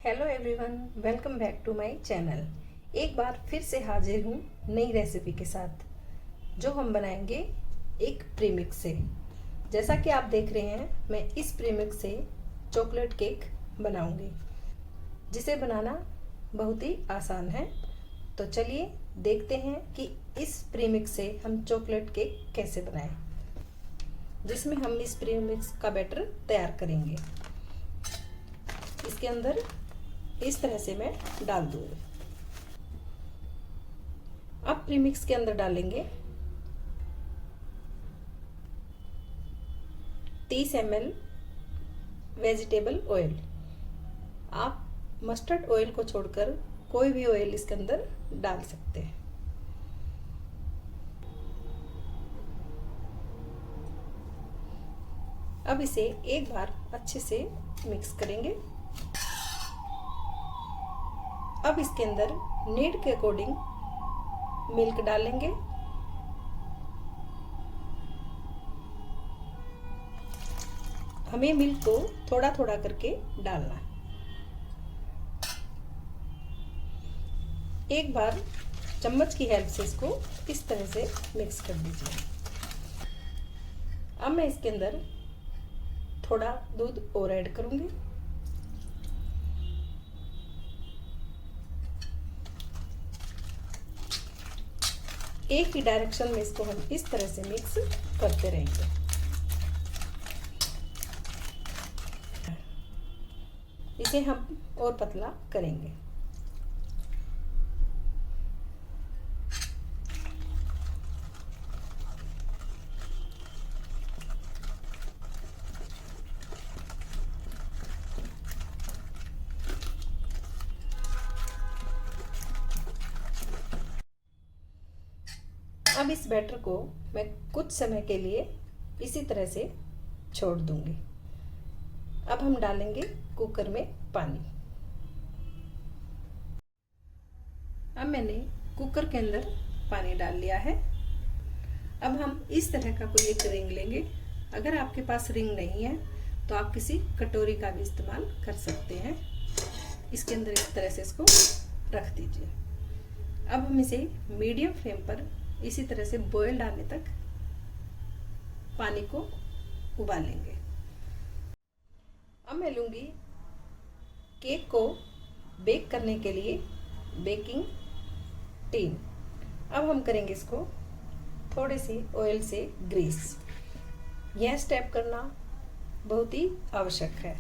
Hello everyone, welcome back to my channel. एक बार फिर से हाजिर हूँ नई रेसिपी के साथ, जो हम बनाएंगे एक प्रीमिक्स से। जैसा कि आप देख रहे हैं, मैं इस प्रीमिक्स से चॉकलेट केक बनाऊंगी, जिसे बनाना बहुत ही आसान है। तो चलिए देखते हैं कि इस प्रीमिक्स से हम चॉकलेट केक कैसे बनाएं, जिसमें हम इस प्रीमिक्स का बैटर तैयार करेंगे। इसके अंदर इस तरह से मैं डाल दूंगी। अब प्रीमिक्स के अंदर डालेंगे 30 ml वेजिटेबल ऑयल। आप मस्टर्ड ऑयल को छोड़कर कोई भी ऑयल इसके अंदर डाल सकते हैं। अब इसे एक बार अच्छे से मिक्स करेंगे। अब इसके अंदर नीड के अकॉर्डिंग मिल्क डालेंगे। हमें मिल्क को थोड़ा थोड़ा करके डालना है। एक बार चम्मच की हेल्प से इसको इस तरह से मिक्स कर दीजिए। अब मैं इसके अंदर थोड़ा दूध और ऐड करूंगी। एक ही डायरेक्शन में इसको हम इस तरह से मिक्स करते रहेंगे। इसे हम और पतला करेंगे। अब इस बैटर को मैं कुछ समय के लिए इसी तरह से छोड़ दूंगी। अब हम डालेंगे कुकर में पानी। अब मैंने कुकर के अंदर पानी डाल लिया है। अब हम इस तरह का कोई एक रिंग लेंगे। अगर आपके पास रिंग नहीं है तो आप किसी कटोरी का भी इस्तेमाल कर सकते हैं। इसके अंदर इस तरह से इसको रख दीजिए। अब हम इसे मीडियम फ्लेम पर इसी तरह से बॉयल आने तक पानी को उबालेंगे। अब मैं लूंगी केक को बेक करने के लिए बेकिंग टिन। अब हम करेंगे इसको थोड़े से ऑयल से ग्रीस। यह स्टेप करना बहुत ही आवश्यक है,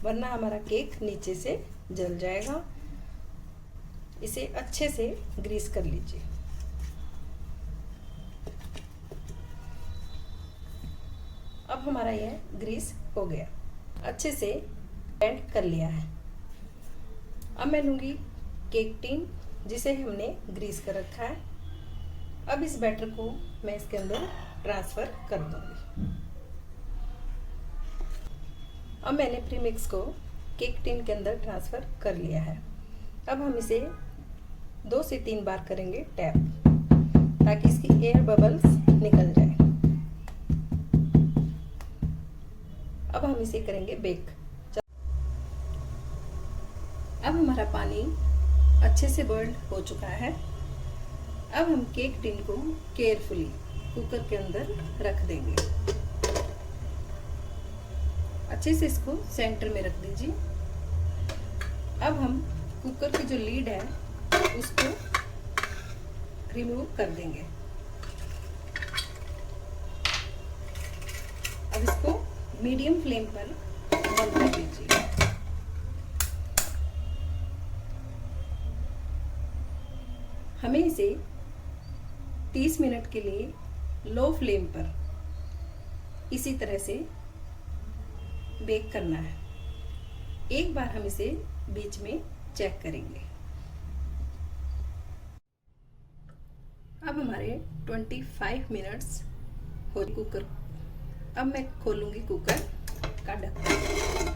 वरना हमारा केक नीचे से जल जाएगा। इसे अच्छे से ग्रीस कर लीजिए। अब हमारा यह ग्रीस हो गया, अच्छे से ब्लेंड कर लिया है। अब मैं लूंगी केक टिन, जिसे हमने ग्रीस कर रखा है। अब इस बैटर को मैं इसके अंदर ट्रांसफर कर दूंगी। अब मैंने प्रीमिक्स को केक टिन के अंदर ट्रांसफर कर लिया है। अब हम इसे 2 से 3 बार करेंगे टैप, ताकि इसकी एयर बबल्स निकल जाए। अब हम इसे करेंगे बेक। अब हमारा पानी अच्छे से बॉइल्ड हो चुका है। अब हम केक टिन को केयरफुली कुकर के अंदर रख देंगे। अच्छे से इसको सेंटर में रख दीजिए। अब हम कुकर की जो लीड है उसको रिमूव कर देंगे। अब इसको मीडियम फ्लेम पर बंद कर दीजिए। हमें इसे 30 मिनट के लिए लो फ्लेम पर इसी तरह से बेक करना है। एक बार हम इसे बीच में चेक करेंगे। अब हमारे 25 मिनट्स हो कुकर। अब मैं खोलूंगी कुकर का ढक्कन।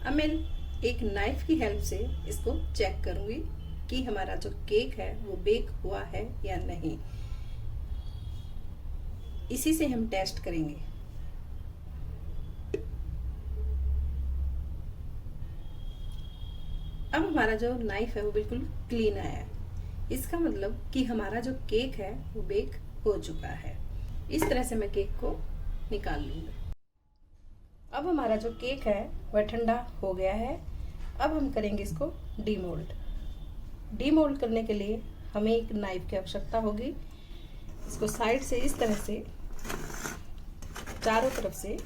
अब मैं एक नाइफ की हेल्प से इसको चेक करूंगी कि हमारा जो केक है वो बेक हुआ है या नहीं। इसी से हम टेस्ट करेंगे। अब हमारा जो नाइफ है वो बिल्कुल क्लीन आया है। इसका मतलब कि हमारा जो केक है वो बेक हो चुका है। इस तरह से मैं केक को निकाल लूँगी। अब हमारा जो केक है वह ठंडा हो गया है। अब हम करेंगे इसको डीमोल्ड। डीमोल्ड करने के लिए हमें एक नाइफ की आवश्यकता होगी। इसको साइड से इस तरह से चारों तरफ से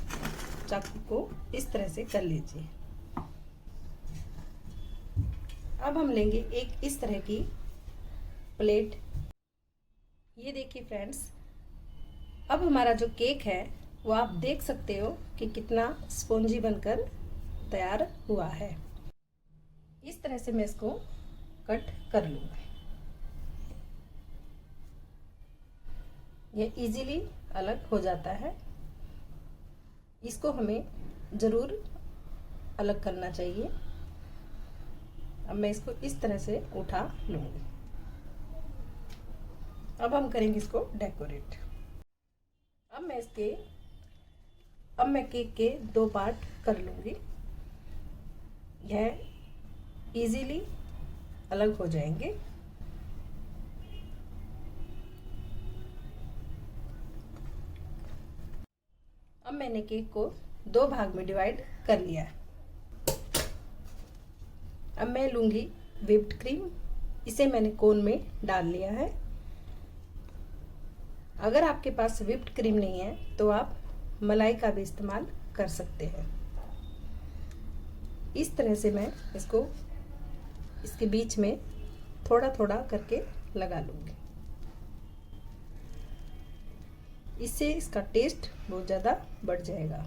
चाकू को इस तरह से कर लीजिए। अब हम लेंगे एक इस तरह की प्लेट। ये देखिए फ्रेंड्स, अब हमारा जो केक है वो आप देख सकते हो कि कितना स्पॉन्जी बनकर तैयार हुआ है। इस तरह से मैं इसको कट कर लूँगा। ये इजीली अलग हो जाता है। इसको हमें ज़रूर अलग करना चाहिए। अब मैं इसको इस तरह से उठा लूँगी। अब हम करेंगे इसको डेकोरेट। अब मैं केक के 2 पार्ट कर लूँगी। यह इजीली अलग हो जाएंगे। अब मैंने केक को 2 भाग में डिवाइड कर लिया है। अब मैं लूँगी व्हिप्ड क्रीम। इसे मैंने कोन में डाल लिया है। अगर आपके पास व्हिप्ड क्रीम नहीं है तो आप मलाई का भी इस्तेमाल कर सकते हैं। इस तरह से मैं इसको इसके बीच में थोड़ा थोड़ा करके लगा लूँगी। इससे इसका टेस्ट बहुत ज़्यादा बढ़ जाएगा।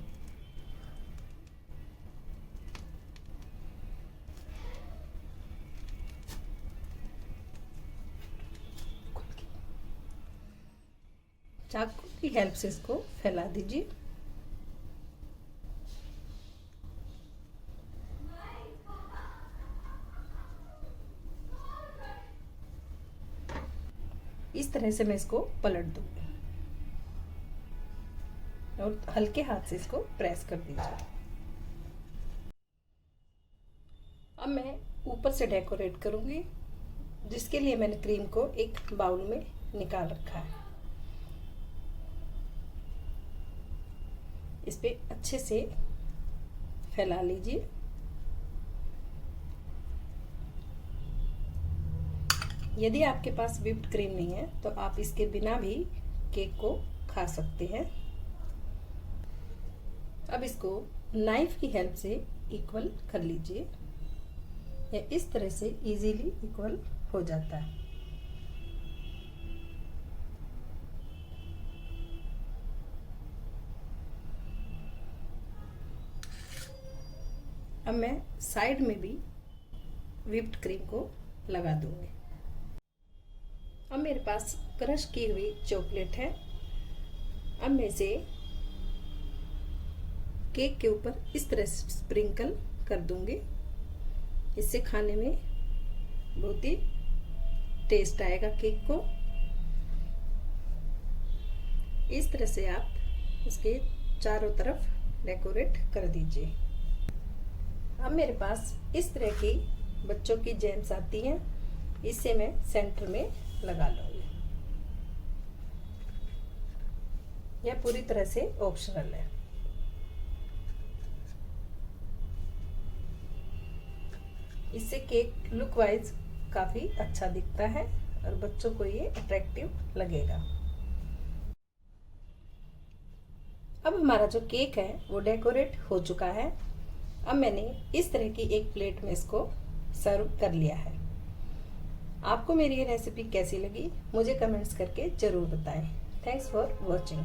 चाकू की हेल्प से इसको फैला दीजिए। इस तरह से मैं इसको पलट दूंगी और हल्के हाथ से इसको प्रेस कर दीजिए। अब मैं ऊपर से डेकोरेट करूंगी, जिसके लिए मैंने क्रीम को एक बाउल में निकाल रखा है। इस पे अच्छे से फैला लीजिए। यदि आपके पास व्हिप्ड क्रीम नहीं है तो आप इसके बिना भी केक को खा सकते हैं। अब इसको नाइफ की हेल्प से इक्वल कर लीजिए। यह इस तरह से इजीली इक्वल हो जाता है। अब मैं साइड में भी व्हिप्ड क्रीम को लगा दूंगी। अब मेरे पास क्रश की हुई चॉकलेट है। अब मैं इसे केक के ऊपर इस तरह से स्प्रिंकल कर दूंगी। इससे खाने में बहुत ही टेस्ट आएगा केक को। इस तरह से आप इसके चारों तरफ डेकोरेट कर दीजिए। अब मेरे पास इस तरह की बच्चों की जेम्स आती हैं। इसे मैं सेंटर में लगा लूंगी। यह पूरी तरह से ऑप्शनल है। इससे केक लुक वाइज काफी अच्छा दिखता है और बच्चों को ये अट्रैक्टिव लगेगा। अब हमारा जो केक है वो डेकोरेट हो चुका है। अब मैंने इस तरह की एक प्लेट में इसको सर्व कर लिया है। आपको मेरी ये रेसिपी कैसी लगी मुझे कमेंट्स करके जरूर बताएं। Thanks for watching.